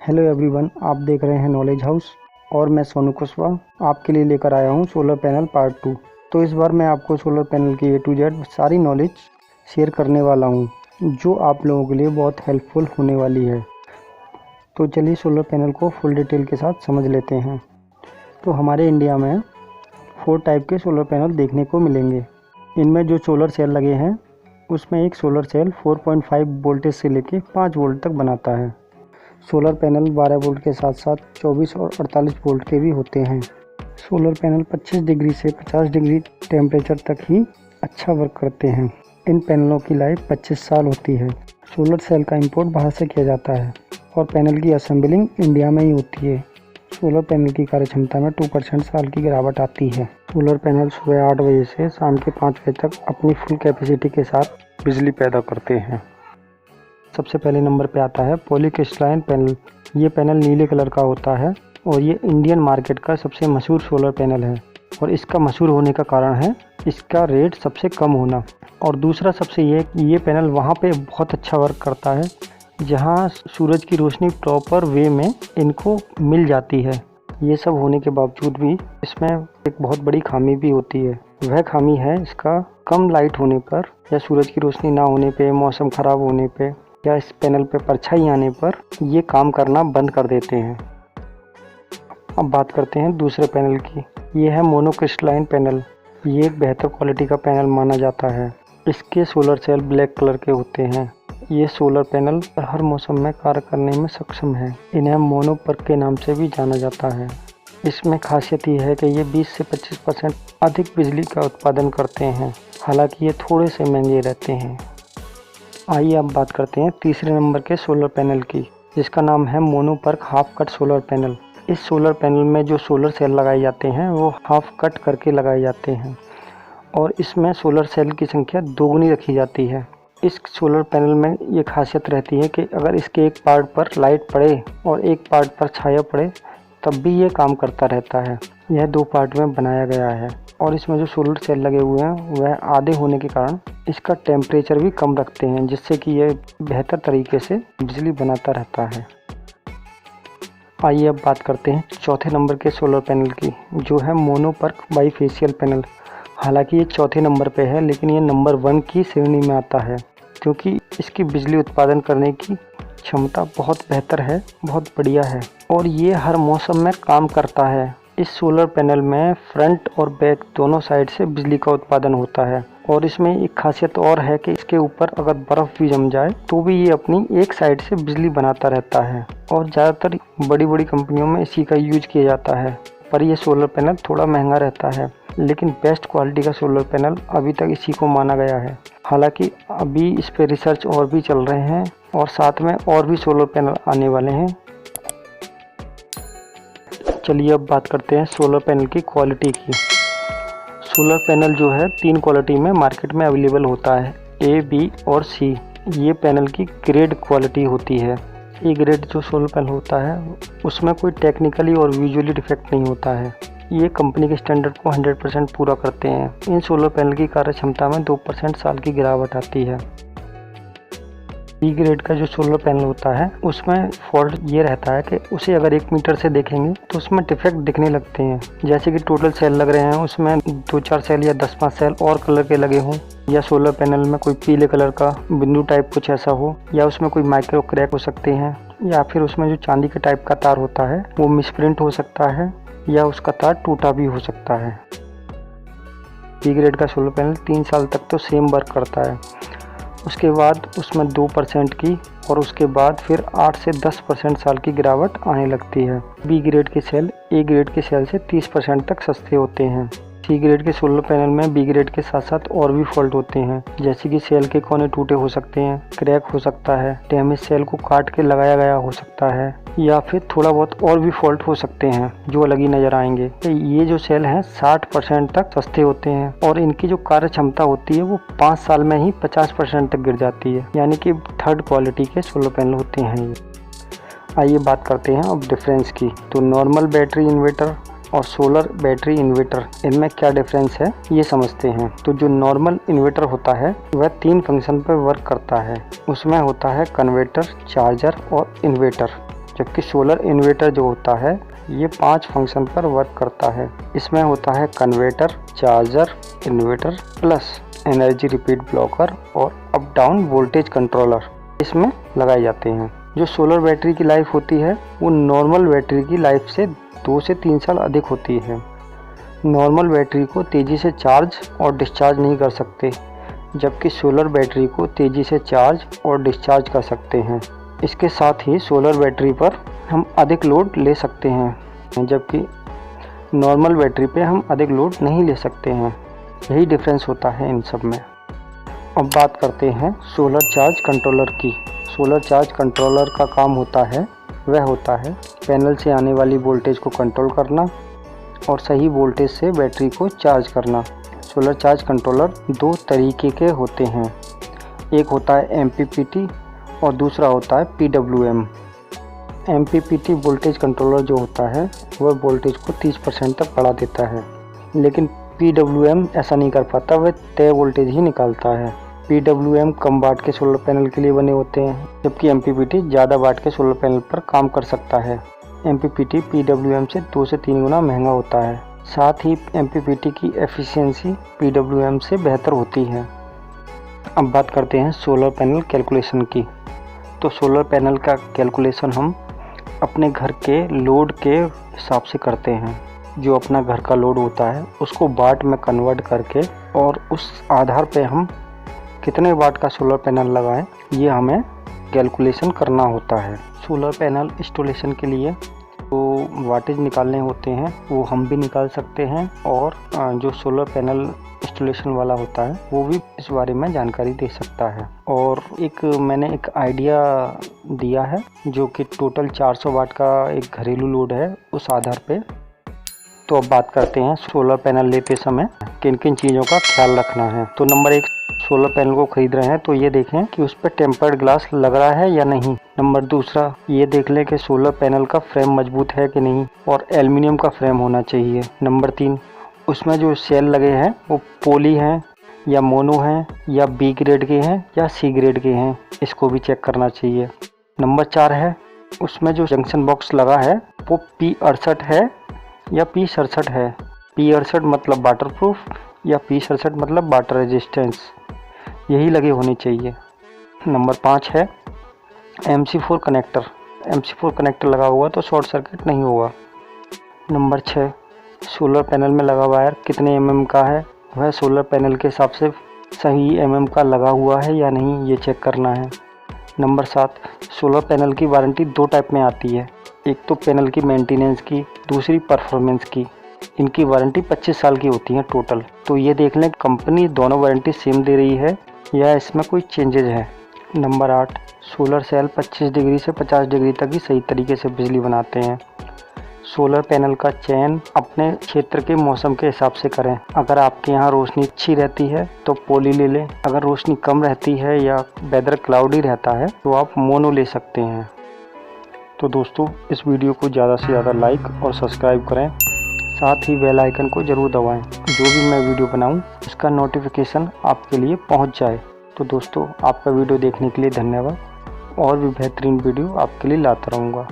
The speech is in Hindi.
हेलो एवरीवन, आप देख रहे हैं नॉलेज हाउस और मैं सोनू कुशवाहा आपके लिए लेकर आया हूं सोलर पैनल पार्ट 2। तो इस बार मैं आपको सोलर पैनल की A to Z सारी नॉलेज शेयर करने वाला हूं जो आप लोगों के लिए बहुत हेल्पफुल होने वाली है। तो चलिए सोलर पैनल को फुल डिटेल के साथ समझ लेते हैं। तो हमारे इंडिया में 4 टाइप के सोलर पैनल देखने को मिलेंगे। इनमें जो सोलर सेल लगे हैं उसमें एक सोलर सेल 4.5 वोल्टेज से लेके 5 वोल्ट तक बनाता है। सोलर पैनल 12 वोल्ट के साथ साथ 24 और 48 वोल्ट के भी होते हैं। सोलर पैनल 25 डिग्री से 50 डिग्री टेम्परेचर तक ही अच्छा वर्क करते हैं। इन पैनलों की लाइफ 25 साल होती है। सोलर सेल का इंपोर्ट बाहर से किया जाता है और पैनल की असेंबलिंग इंडिया में ही होती है। सोलर पैनल की कार्य क्षमता में 2% साल की गिरावट आती है। सोलर पैनल सुबह 8 बजे से शाम के 5 बजे तक अपनी फुल कैपेसिटी के साथ बिजली पैदा करते हैं। सबसे पहले नंबर पे आता है पॉलीक्रिस्टलाइन पैनल। ये पैनल नीले कलर का होता है और ये इंडियन मार्केट का सबसे मशहूर सोलर पैनल है। और इसका मशहूर होने का कारण है इसका रेट सबसे कम होना। और दूसरा सबसे ये पैनल वहाँ पे बहुत अच्छा वर्क करता है जहाँ सूरज की रोशनी प्रॉपर वे में इनको मिल जाती है। ये सब होने के बावजूद भी इसमें एक बहुत बड़ी खामी भी होती है। वह खामी है इसका कम लाइट होने पर या सूरज की रोशनी ना होने पे, मौसम ख़राब होने पे या इस पैनल पे परछाई आने पर ये काम करना बंद कर देते हैं। अब बात करते हैं दूसरे पैनल की। ये है मोनोक्रिस्टलाइन पैनल। ये एक बेहतर क्वालिटी का पैनल माना जाता है। इसके सोलर सेल ब्लैक कलर के होते हैं। ये सोलर पैनल हर मौसम में कार्य करने में सक्षम है। इन्हें मोनोपर्क के नाम से भी जाना जाता है। इसमें खासियत ये है कि ये 20 से 25% अधिक बिजली का उत्पादन करते हैं। हालांकि ये थोड़े से महंगे रहते हैं। आइए अब बात करते हैं तीसरे नंबर के सोलर पैनल की, जिसका नाम है mono PERC half cut solar panel. इस सोलर पैनल में जो सोलर सेल लगाए जाते हैं वो हाफ कट करके लगाए जाते हैं और इसमें सोलर सेल की संख्या दोगुनी रखी जाती है। इस सोलर पैनल में ये खासियत रहती है कि अगर इसके एक पार्ट पर लाइट पड़े और एक पार्ट पर छाया पड़े तब भी ये काम करता रहता है। यह 2 पार्ट में बनाया गया है और इसमें जो सोलर सेल लगे हुए हैं वह आधे होने के कारण इसका टेम्परेचर भी कम रखते हैं, जिससे कि यह बेहतर तरीके से बिजली बनाता रहता है। आइए अब बात करते हैं चौथे नंबर के सोलर पैनल की, जो है मोनोपर्क बाईफेशियल पैनल। हालांकि ये चौथे नंबर पे है लेकिन ये नंबर 1 की श्रेणी में आता है क्योंकि इसकी बिजली उत्पादन करने की क्षमता बहुत बेहतर है, बहुत बढ़िया है और ये हर मौसम में काम करता है। इस सोलर पैनल में फ्रंट और बैक दोनों साइड से बिजली का उत्पादन होता है और इसमें एक खासियत और है कि इसके ऊपर अगर बर्फ़ भी जम जाए तो भी ये अपनी एक साइड से बिजली बनाता रहता है और ज़्यादातर बड़ी बड़ी कंपनियों में इसी का यूज किया जाता है। पर यह सोलर पैनल थोड़ा महंगा रहता है लेकिन बेस्ट क्वालिटी का सोलर पैनल अभी तक इसी को माना गया है। हालांकि अभी इस पर रिसर्च और भी चल रहे हैं और साथ में और भी सोलर पैनल आने वाले हैं। चलिए अब बात करते हैं सोलर पैनल की क्वालिटी की। सोलर पैनल जो है 3 क्वालिटी में मार्केट में अवेलेबल होता है, A, B और C। ये पैनल की ग्रेड क्वालिटी होती है। ए ग्रेड जो सोलर पैनल होता है उसमें कोई टेक्निकली और विजुअली डिफेक्ट नहीं होता है। ये कंपनी के स्टैंडर्ड को 100% पूरा करते हैं। इन सोलर पैनल की कार्य क्षमता में 2% साल की गिरावट आती है। बी ग्रेड का जो सोलर पैनल होता है उसमें फॉल्ट ये रहता है कि उसे अगर 1 मीटर से देखेंगे तो उसमें डिफेक्ट दिखने लगते हैं, जैसे कि टोटल सेल लग रहे हैं उसमें 2-4 सेल या 10-5 सेल और कलर के लगे हों, या सोलर पैनल में कोई पीले कलर का बिंदु टाइप कुछ ऐसा हो, या उसमें कोई माइक्रो क्रैक हो सकते हैं, या फिर उसमें जो चांदी के टाइप का तार होता है वो मिसप्रिंट हो सकता है या उसका तार टूटा भी हो सकता है। बी ग्रेड का सोलर पैनल 3 साल तक तो सेम वर्क करता है, उसके बाद उसमें 2% की और उसके बाद फिर 8 से 10% साल की गिरावट आने लगती है। बी ग्रेड के सेल ए ग्रेड के सेल से 30% तक सस्ते होते हैं। सी ग्रेड के सोलर पैनल में बी ग्रेड के साथ साथ और भी फॉल्ट होते हैं, जैसे कि सेल के कोने टूटे हो सकते हैं, क्रैक हो सकता है, डैमेज सेल को काट के लगाया गया हो सकता है, या फिर थोड़ा बहुत और भी फॉल्ट हो सकते हैं जो अलग ही नज़र आएंगे। तो ये जो सेल हैं 60% तक सस्ते होते हैं और इनकी जो कार्य क्षमता होती है वो 5 साल में ही 50% तक गिर जाती है, यानी कि 3rd क्वालिटी के सोलर पैनल होते हैं ये। आइए बात करते हैं अब डिफरेंस की। तो नॉर्मल बैटरी इन्वर्टर और सोलर बैटरी इन्वर्टर, इनमें क्या डिफरेंस है ये समझते हैं। तो जो नॉर्मल इन्वर्टर होता है वह 3 फंक्शन पर वर्क करता है। उसमें होता है कन्वर्टर, चार्जर और इन्वर्टर, जबकि सोलर इन्वर्टर जो होता है ये 5 फंक्शन पर वर्क करता है। इसमें होता है converter, charger, inverter plus energy repeat blocker और अप डाउन वोल्टेज कंट्रोलर इसमें लगाए जाते हैं। जो सोलर बैटरी की लाइफ होती है वो नॉर्मल बैटरी की लाइफ से 2 से 3 साल अधिक होती है। नॉर्मल बैटरी को तेज़ी से चार्ज और डिस्चार्ज नहीं कर सकते, जबकि सोलर बैटरी को तेज़ी से चार्ज और डिस्चार्ज कर सकते हैं। इसके साथ ही सोलर बैटरी पर हम अधिक लोड ले सकते हैं, जबकि नॉर्मल बैटरी पे हम अधिक लोड नहीं ले सकते हैं। यही डिफरेंस होता है इन सब में। अब बात करते हैं सोलर चार्ज कंट्रोलर की। सोलर चार्ज कंट्रोलर का काम होता है पैनल से आने वाली वोल्टेज को कंट्रोल करना और सही वोल्टेज से बैटरी को चार्ज करना। सोलर चार्ज कंट्रोलर 2 तरीके के होते हैं, एक होता है MPPT और दूसरा होता है PWM। MPPT वोल्टेज कंट्रोलर जो होता है वह वोल्टेज को 30% तक बढ़ा देता है, लेकिन PWM ऐसा नहीं कर पाता, वह तय वोल्टेज ही निकालता है। PWM कम वाट के सोलर पैनल के लिए बने होते हैं, जबकि MPPT ज़्यादा वाट के सोलर पैनल पर काम कर सकता है। MPPT PWM से 2 से 3 गुना महंगा होता है। साथ ही MPPT की एफिशिएंसी PWM से बेहतर होती है। अब बात करते हैं सोलर पैनल कैलकुलेशन की। तो सोलर पैनल का कैलकुलेशन हम अपने घर के लोड के हिसाब से करते हैं। जो अपना घर का लोड होता है उसको वाट में कन्वर्ट करके और उस आधार पे हम कितने वाट का सोलर पैनल लगाएं ये हमें कैलकुलेशन करना होता है। सोलर पैनल इंस्टॉलेशन के लिए तो वाटेज निकालने होते हैं वो हम भी निकाल सकते हैं, और जो सोलर पैनल इंस्टॉलेशन वाला होता है वो भी इस बारे में जानकारी दे सकता है। और मैंने एक आइडिया दिया है जो कि टोटल 400 वाट का एक घरेलू लोड है उस आधार पे। तो अब बात करते हैं सोलर पैनल लेते समय किन किन चीज़ों का ख्याल रखना है। तो नंबर 1, सोलर पैनल को खरीद रहे हैं तो ये देखें कि उस पर टेम्पर्ड ग्लास लग रहा है या नहीं। नंबर 2, ये देख लें कि सोलर पैनल का फ्रेम मजबूत है कि नहीं और एल्युमिनियम का फ्रेम होना चाहिए। नंबर 3, उसमें जो सेल लगे हैं वो पोली हैं या मोनो हैं या B ग्रेड के हैं या C ग्रेड के हैं, इसको भी चेक करना चाहिए। नंबर 4 है उसमें जो जंक्शन बॉक्स लगा है वो P68 है या P67 है। P68 मतलब वाटर प्रूफ या P67 मतलब वाटर रेजिस्टेंस, यही लगे होने चाहिए। नंबर 5 है MC4 कनेक्टर। MC4 कनेक्टर लगा हुआ तो शॉर्ट सर्किट नहीं होगा। नंबर 6, सोलर पैनल में लगा वायर कितने mm का है, वह सोलर पैनल के हिसाब से सही mm का लगा हुआ है या नहीं, ये चेक करना है। नंबर 7, सोलर पैनल की वारंटी 2 टाइप में आती है, एक तो पैनल की मेंटेनेंस की, दूसरी परफॉर्मेंस की। इनकी वारंटी 25 साल की होती है टोटल। तो ये देख लें कंपनी दोनों वारंटी सेम दे रही है या इसमें कोई चेंजेज है। नंबर 8, सोलर सेल 25 डिग्री से 50 डिग्री तक ही सही तरीके से बिजली बनाते हैं। सोलर पैनल का चयन अपने क्षेत्र के मौसम के हिसाब से करें। अगर आपके यहाँ रोशनी अच्छी रहती है तो पोली ले लें, अगर रोशनी कम रहती है या वेदर क्लाउडी रहता है तो आप मोनो ले सकते हैं। तो दोस्तों इस वीडियो को ज़्यादा से ज़्यादा लाइक और सब्सक्राइब करें, साथ ही बेल आइकन को ज़रूर दबाएं, जो भी मैं वीडियो बनाऊं उसका नोटिफिकेशन आपके लिए पहुंच जाए। तो दोस्तों आपका वीडियो देखने के लिए धन्यवाद, और भी बेहतरीन वीडियो आपके लिए लाता रहूँगा।